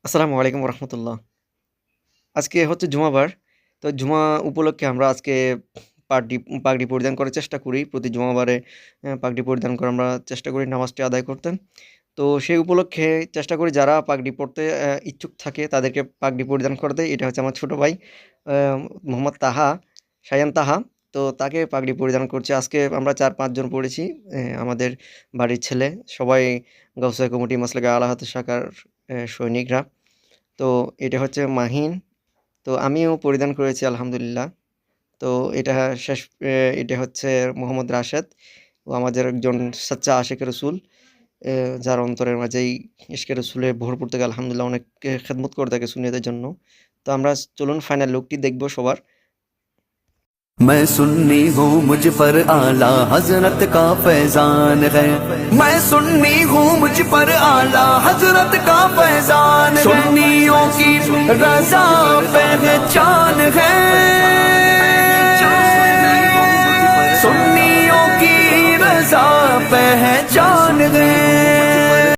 আসসালামু আলাইকুম রহমতুল্লাহ। আজকে হচ্ছে জুমাবার। তো জুমা উপলক্ষে আমরা আজকে পাগড়ি পাগড়ি পরিধান করার চেষ্টা করি। প্রতি জুমাবারে পাগড়ি পরিধান করে আমরা চেষ্টা করি নামাজটি আদায় করতে। তো সেই উপলক্ষে চেষ্টা করি যারা পাগড়ি পরতে ইচ্ছুক থাকে তাদেরকে পাগড়ি পরিধান করাতে। এটা হচ্ছে আমার ছোট ভাই আ মোহাম্মদ তাহা, শায়ান তাহা। তো তাকে পাগড়ি পরিধান করছি। আজকে আমরা ৪-৫ জন পড়েছি। আমাদের বাড়ির ছেলে সবাই গাউছিয়া কমিটি মাসলাকে আলা হাদিস শাখার সৈনিকরা। তো এটা হচ্ছে মাহিন। তো আমিও পরিধান করেছি আলহামদুলিল্লাহ। তো এটা শেষ এ এটা হচ্ছে মোহাম্মদ রাশেদ। ও আমাদের একজন সাচ্চা আশিকে রসুল। এ যার অন্তরের মাঝেই ইশকে রসুলের ভরপুর থেকে আলহামদুলিল্লাহ অনেক খেদমত করে থাকে সুন্নিয়তের জন্য। তো আমরা চলুন ফাইনাল লুকটি দেখব সবার। मैं सुन्नी हूँ मुझ पर आला हजरत का फैजान है। मैं सुन्नी हूँ मुझ पर आला हजरत का फैजान है। सुन्नियों की रजा पहचान है।